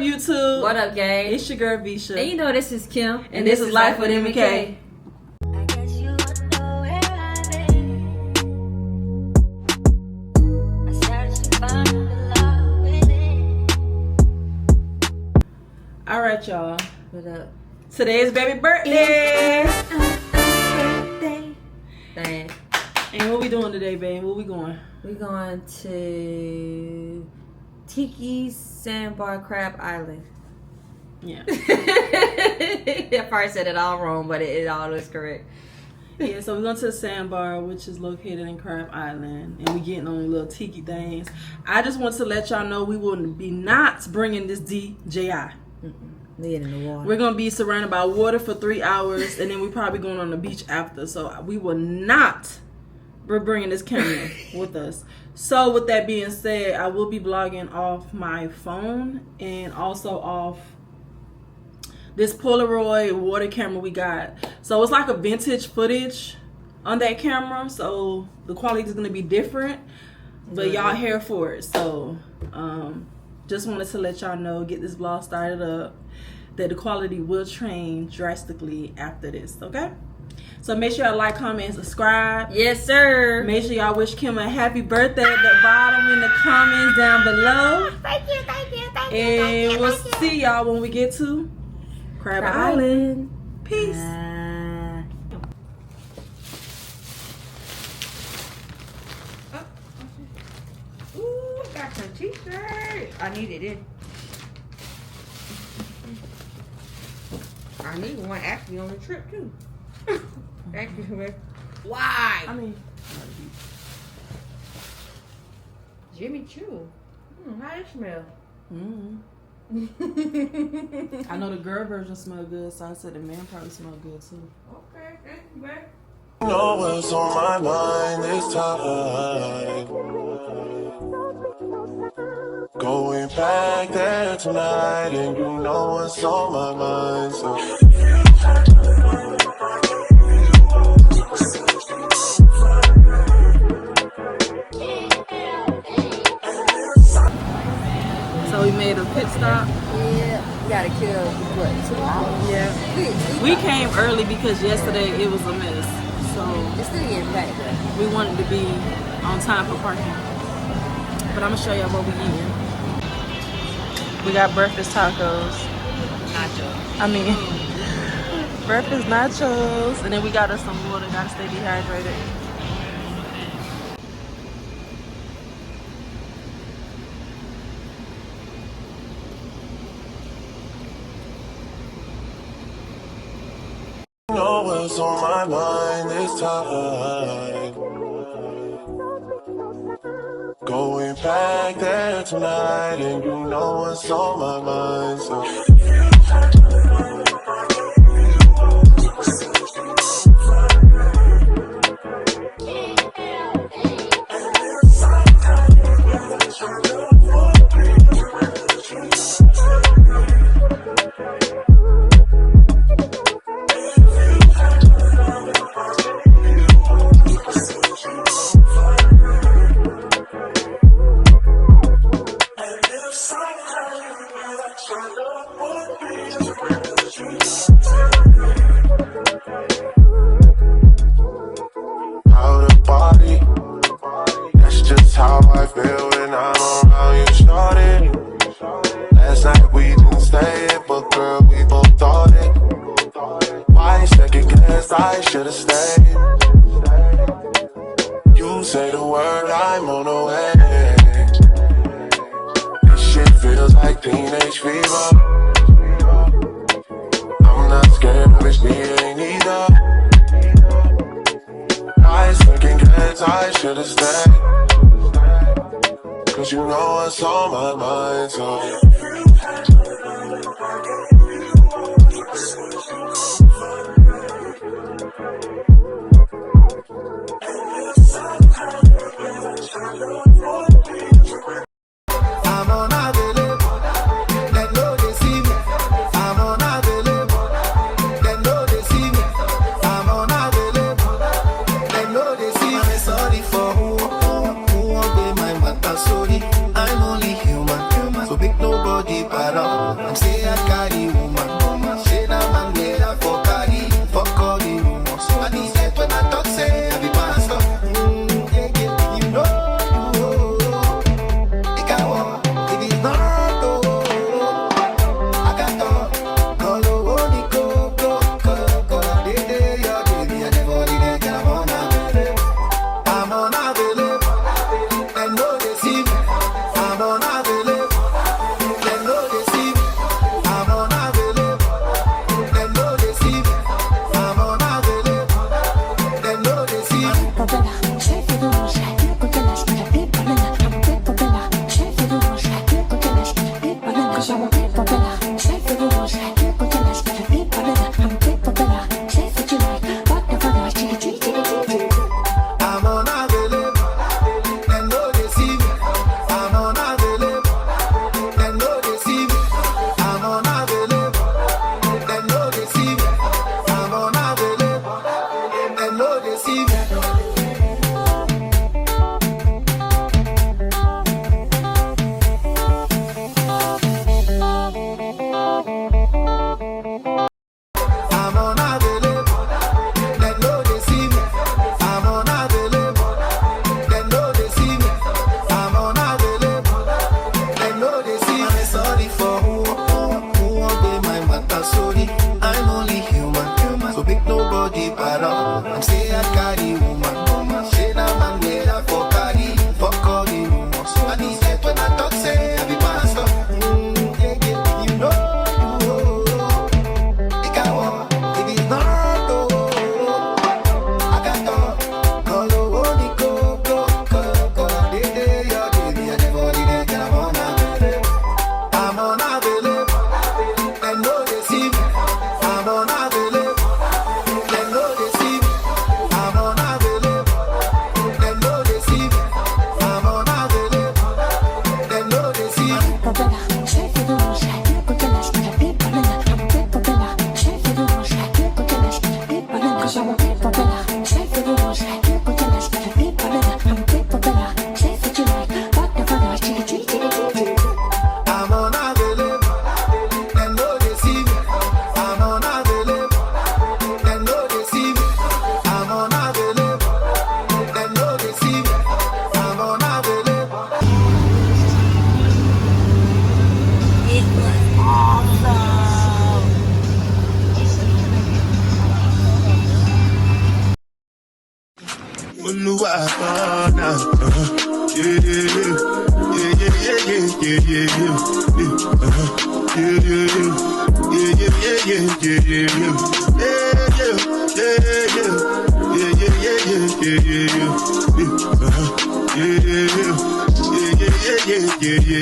YouTube? What up, gang? It's your girl Visha. And you know this is Kim. And this is Life with M&K. Alright, y'all. What up? Today is baby birthday. Dang. And what we doing today, babe? Where we going? We going to Tiki, Sandbar, Crab Island. Yeah. I probably said it all wrong, but it all is correct. Yeah, so we're going to the sandbar, which is located in Crab Island, and we getting on the little tiki things. I just want to let y'all know we will be not bringing this DJI. Lead in the water. We're going to be surrounded by water for 3 hours, and then we're probably going on the beach after. So we will not be bringing this camera with us. So with that being said, I will be vlogging off my phone and also off this Polaroid water camera we got. So it's like a vintage footage on that camera. So the quality is going to be different, but y'all here for it. So just wanted to let y'all know, get this vlog started up, that the quality will change drastically after this, okay? So make sure y'all like, comment, and subscribe. Yes, sir. Make sure y'all wish Kim a happy birthday at the bottom in the comments down below. Thank you, thank you, thank you. And we'll see y'all when we get to Crab Island. Peace. Ooh, got some t-shirts. I needed it. I need one actually on the trip too. Thank you, man. Why? I mean, Jimmy Choo. How it smell? I know the girl version smell good, so I said the man probably smell good too. Okay, thank you, man. You know what's on my mind this time. Going back there tonight, and you know what's on my mind. So we made a pit stop. Yeah, you gotta kill, what, 2 hours? Yeah. We came early because yesterday it was a mess. So It's still getting back there. we wanted to be on time for parking. But I'm gonna show y'all what we eating. We got breakfast tacos. Nacho. I mean, breakfast nachos. And then we got us some water. Gotta stay dehydrated. You know what's on my mind this time. Going back there tonight, and you know what's on my mind. Out of body, that's just how I feel when I'm around you, shorty. Last night we didn't stay, but girl, we both thought it. Why second guess I should've stayed? You say the word, I'm on the way. This shit feels like teenage fever. I'm not scared of it, ain't either. I second guess I should've stayed. Cause you know what's on my mind, so I'm on available, they know they see me. I'm on available, they know they see me. I'm on available, they know they see me. I'm sorry for who won't be my matter, sorry. I'm only human, so big nobody but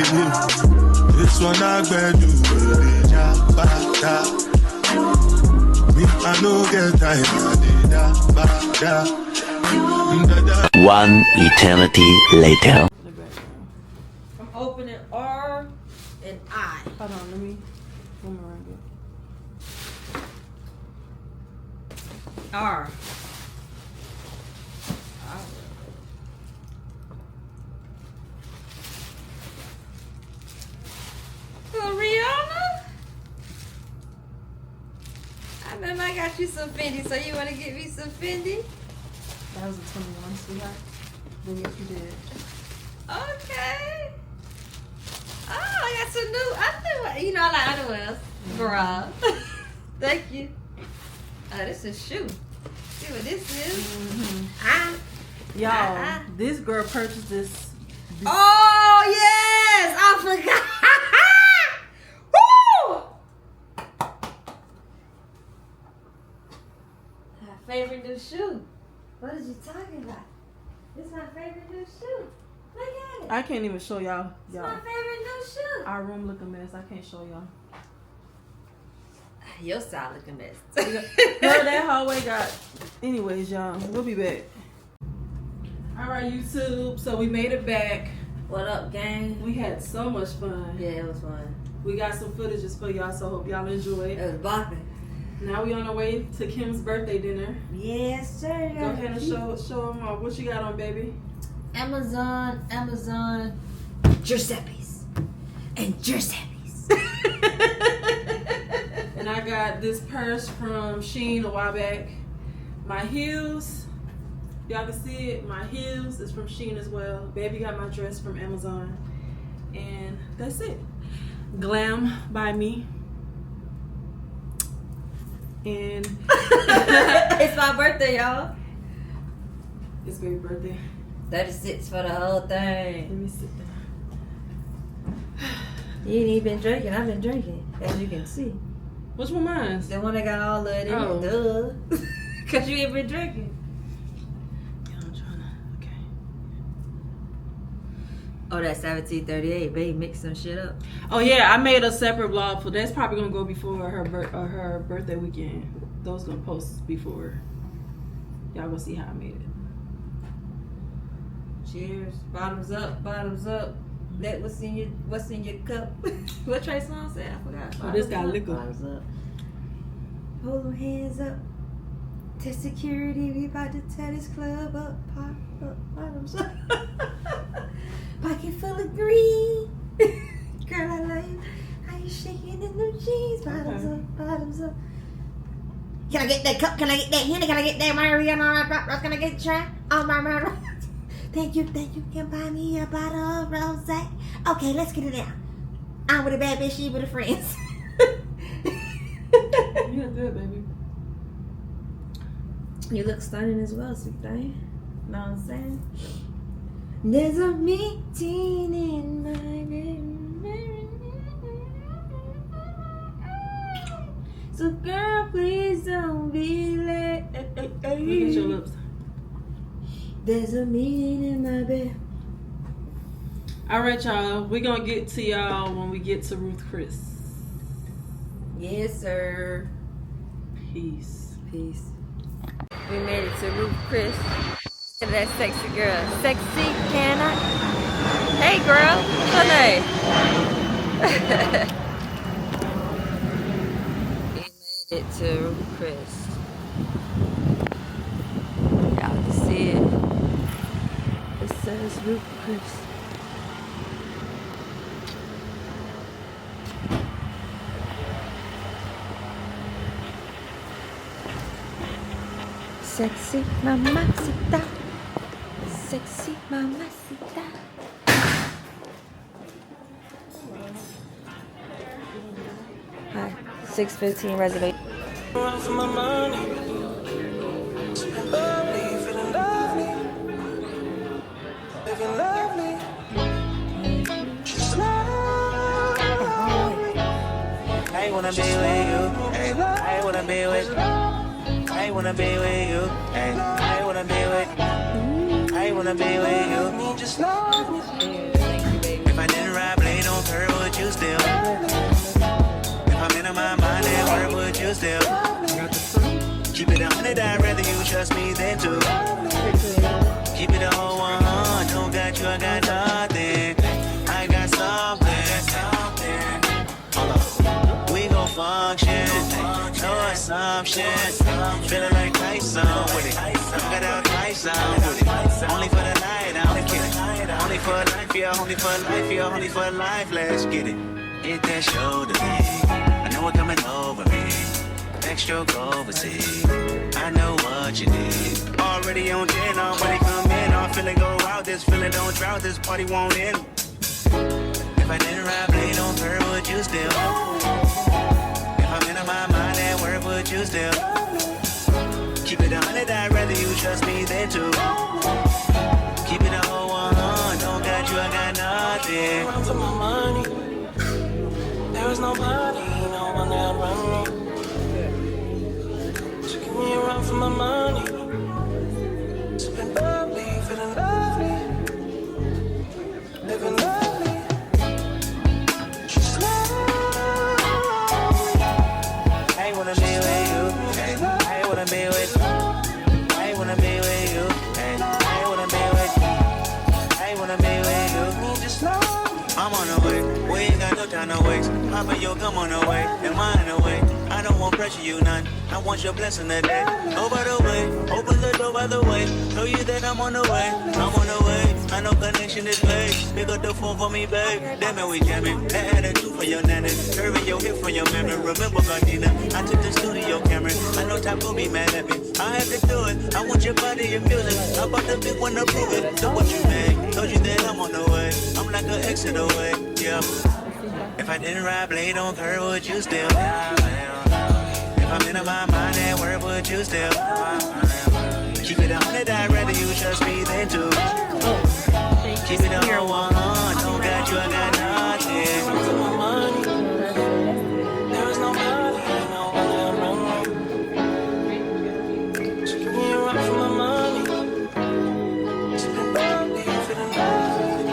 This one I been do me, I no get time. 1 eternity later. I'm opening R and I. Hold on, let me boomerang it. R. Rihanna? I remember I got you some Fendi, so you want to get me some Fendi? That was a 21, sweetheart. Then yes, you did. Okay. Oh, I got some new underwear. You know, I like underwear. Bra. Thank you. Oh, this is a shoe. See what this is? Y'all, this girl purchased this. Oh, yes! I forgot. Woo! My favorite new shoe. What are you talking about? This is my favorite new shoe. Look at it. I can't even show y'all. It's my favorite new shoe. Our room look a mess. I can't show y'all. Your style look a mess. Girl, that hallway got. Anyways, y'all, we'll be back. All right, YouTube. So we made it back. What up, gang? We had so much fun. Yeah, it was fun. We got some footages for y'all, so hope y'all enjoy. It was bopping. Now we on our way to Kim's birthday dinner. Yes, sir. Go ahead and show them all. What you got on, baby? Amazon, Giuseppe's. And Giuseppe's. And I got this purse from Shein a while back. My heels, y'all can see it. My heels is from Shein as well. Baby got my dress from Amazon. And that's it. Glam by me. And It's my birthday, y'all. it's baby birthday. 36 for the whole Let thing. me sit down. You ain't even been drinking. I've been drinking, as you can see. Which one mine? The one that got all of it in Oh. it, duh. Because you ain't been drinking. Oh, that's 1738. Baby, mix some shit up. Oh yeah, I made a separate vlog for that's probably gonna go before her birthday weekend. Those gonna post before. Y'all gonna see how I made it. Cheers. Bottoms up. Bottoms up. Let what's in your cup. What Trey Songz said? I forgot. Oh, this got Bottoms up, liquor. Bottoms up. Hold them hands up. To security, we about to tear this club up. Pop up. Bottoms up. Pocket full of green. Girl, I love you. How you shaking in them jeans? Bottoms up. Bottoms up. Can I get that cup? Can I get that Henny? Can I get that Mariana? Can I get the try? Oh, my. Thank you. Can buy me a bottle of rosé. Okay, let's get it down. I'm with a bad bitch, she with her friends. You look good, baby. You look stunning as well, sweet thing. Know what I'm saying? There's a meeting in my room. So girl, please don't be late. Look at your lips. There's a meeting in my bed. All right, y'all. We're gonna get to y'all when we get to Ruth Chris. Yes, sir. Peace. Peace. We made it to Ruth Chris. Look at that sexy girl. Sexy, can I? Hey, girl. What's her name? We made it to Ruth Chris. Y'all can see it. It says Ruth Chris. Sexy mamacita, sexy mamacita. Hi, 6:15 reservation. Run for my money. Lovely, feeling lovely. Living lovely. Just lovely. I wanna be with you. Hey, I wanna be with you. I wanna be with you. Hey, I wanna be with you. I wanna be with you. Just love me. If I didn't ride blade on her, would you still? If I'm in my mind, then where would you still? Keep it 100, I'd rather you trust me than to. Keep it a whole 100. Don't got you, I got nothing. I got something. Hold on. We gon' function. No assumptions. Feeling like Tyson with it. Got out Tyson with it. Only for the night, I'm kidding. Only for life, yeah. Only for life, yeah. Only for life, let's get it. Hit that shoulder, babe. I know what coming over me. Next stroke overseas. I know what you need. Already on 10, already come in. I'm feeling go out. This feeling don't drought. This party won't end. If I didn't ride blade on her, would you still? If I'm in my mind, then where would you still? Keep it 100, I'd rather you trust me than to. Keep it a whole 100. Don't got you, I got nothing. Run for my money. There is nobody, no one that run me. So give me a run for my money. Sipping bubbly, feeling lovely. Living lovely. Just lovely. I wanna be with you. I wanna be with you. I wanna be with you. I wanna be with you. I wanna be with you. Just love me. I'm on the way. We ain't got no time to waste. Papa, yo, come on the way. Am I in the way? I don't want pressure, you none. I want your blessing today. Oh, by the way, open the door by the way. Tell you that I'm on the way. I'm on the way. I know connection is made. Pick up the phone for me, babe. Damn it, we jamming. That attitude for your nanny. Curving your hip from your memory. Remember, Gardena, I took the studio camera. I know time will be mad at me. I have to do it. I want your body and music. I'm about the big one to prove it. So what you made? Told you that I'm on the way. I'm like an exit away. Yeah. If I didn't ride blade on her, would you still? If I'm in my mind, then where would you still? Keep it 100, I'd rather you trust me than to. Keep it a whole 100. Don't got you, I got nothing. There is nobody, no one that run me. So give me a run for my money. Sipping bubbly, feeling lovely.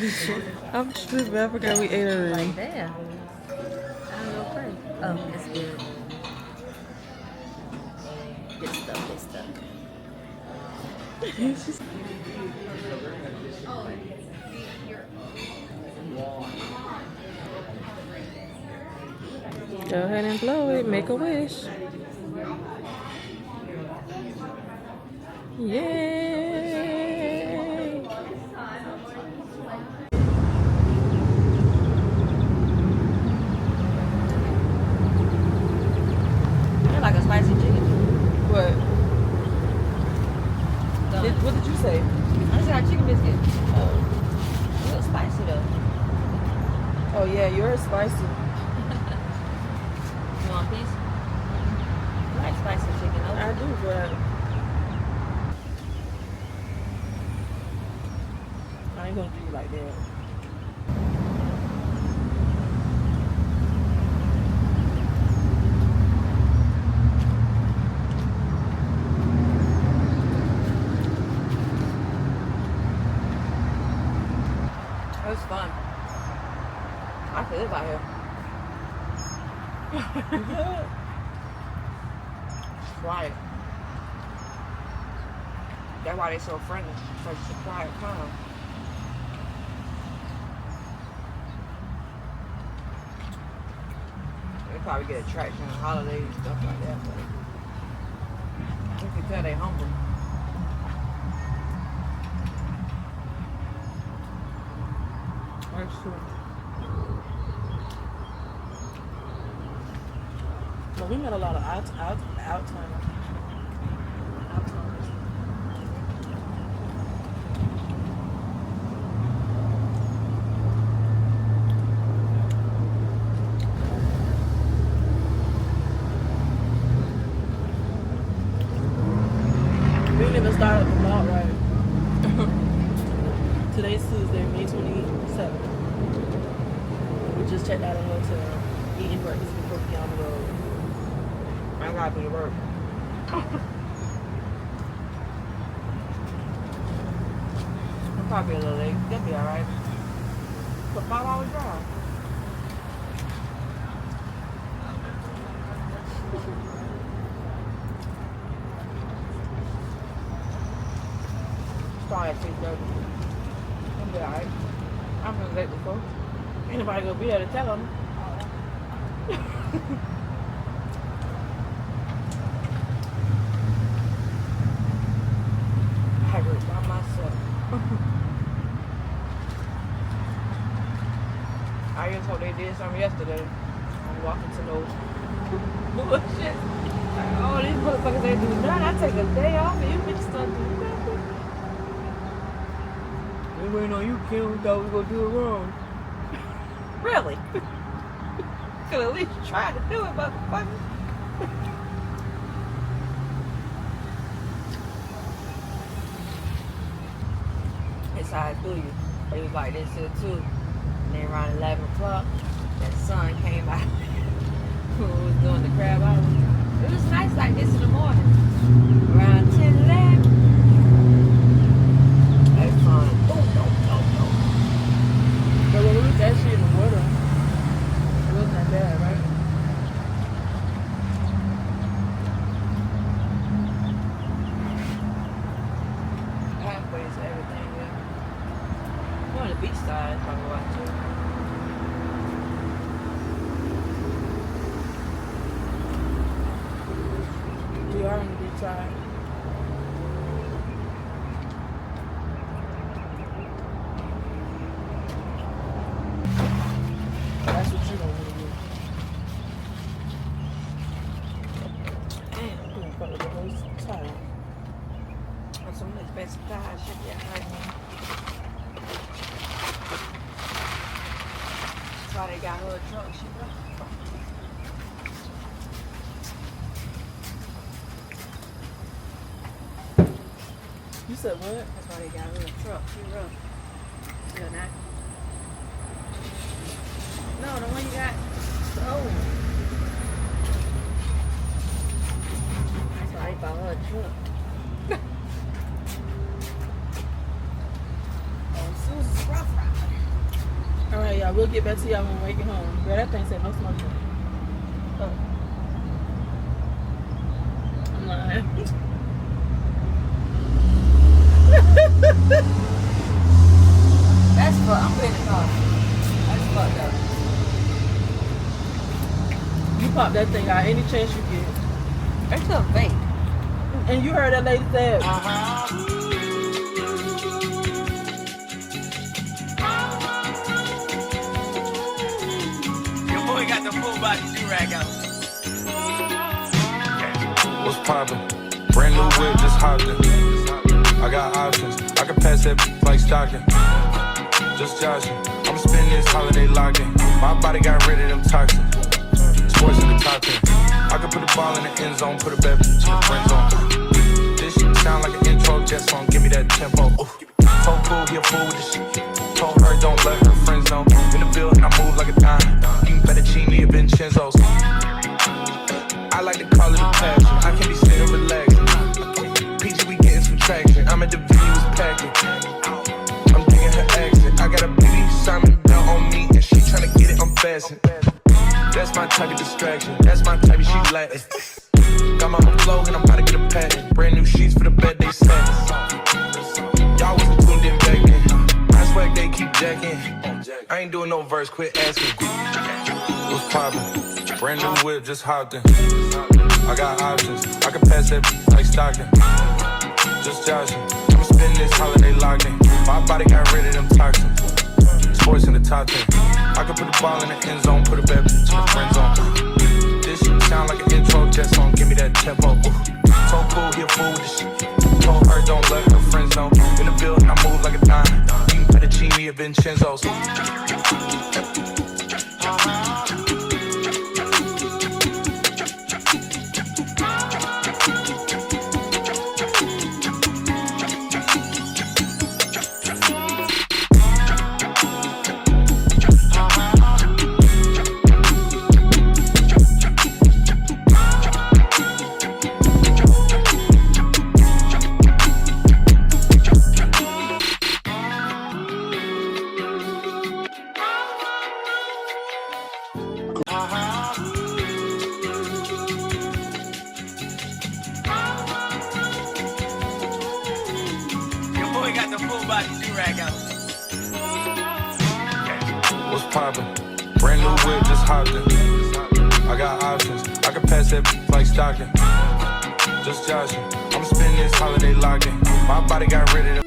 I'm tripping. I forgot we ate already. Like, damn. I'm real crazy. Oh, it's good. Good stuff, good stuff. Go ahead and blow it. Make a wish. Yay! You're like a spicy chicken. What? What did you say? I just got chicken biscuit. Oh. A little spicy though. Oh yeah, you're spicy. You want a piece? I like spicy chicken. I do, but I ain't gonna do you like that. It was fun. I could live out here. Right. That's why they so friendly. Such a quiet town. They probably get attraction on holidays and stuff like that, but you can tell they humble. That's true. Well, we met a lot of out-timers. We didn't even start at the mall, right? Today's Tuesday, May 27th. We just checked out a hotel, eating breakfast before we get on the road. I gotta do the work. I'm probably a little late. They'll be alright. It's a 5-hour drive. Start at 3:30. I'll be alright. I'm gonna late before. Ain't nobody gonna be there to tell them. I work by myself. I just hope they did something yesterday. I'm walking to no bullshit. Like, oh, these motherfuckers they do that. I take a day off and you bitches start doing nothing. We waiting on you, Kim. We thought we were gonna do it wrong. Really? Could at least try to do it, motherfucker. It's how I do you. It was like this here too. And then around 11 o'clock, that sun came out. When we was doing the crab hour. It was nice like this in the morning. Around 10, 11. That's fun. But when we was that shit in the water, it wasn't that bad, right? Halfway to everything, yeah. We're on the beach side, probably about too. We are on the beach side. That's what you don't want to do. Damn, I'm doing fuck with the whole time. On some expensive tires, shit, yeah, right now. That's why they got her a truck, she got. You said what? That's why they got her a truck, she rough. Yeah, not. No, the one you got, the old one. That's why they bought her a truck. Oh, Susan's rough ride. we'll get back to y'all when we get home. Girl, that thing said no smoking. Oh. I'm lying. That's fucked. I'm putting it off. That's fucked up. You pop that thing out any chance you get. It's a vape. And you heard that lady say, Your boy got the full body do-rag out. What's poppin'? Brand new whip, just hopped in. I got options. I can pass that like stocking. Just joshing. I'ma spend this holiday locking. My body got rid of them toxins. Sports in the top 10. I can put the ball in the end zone, put a bad bitch in the friend zone. This shit sound like an intro jet song. Give me that tempo. Ooh. Told cool, he a fool with this shit. Told her don't let her friends know. In the building, I move like a dime. Eating fettuccine and Vincenzo's. I like to call it a passion. I can be sitting relaxing. PG, we getting some traction. I'm at the venue, it's packing. I'm digging her accent. I got a beauty Simon belt on me, and she tryna get it unfastened. That's my type of distraction. That's my type of she Latin. Got my own flow and I'm about to get a patent. Brand new sheets for the bed they set. Y'all wasn't tuned in back then. I swag they keep jacking. I ain't doing no verse, quit asking. What's poppin'? Brand new whip, just hopped in. I got options. I can pass that like stocking. Just joshing. I'ma spend this holiday locked in. My body got rid of them toxins. Sports in the top 10. I can put the ball in the end zone, put a bad bitch in the friend zone. This shit sound like an intro jet song. Give me that tempo. Ooh. Told cool, he a fool with this shit. Told her don't let her friends know. In the building, I move like a dime. Eating fettuccine and Vincenzo's. What's poppin'? Brand new whip, just hopped in. I got options. I can pass that like stocking. Just joshing. I'ma spend this holiday locking. My body got rid of them.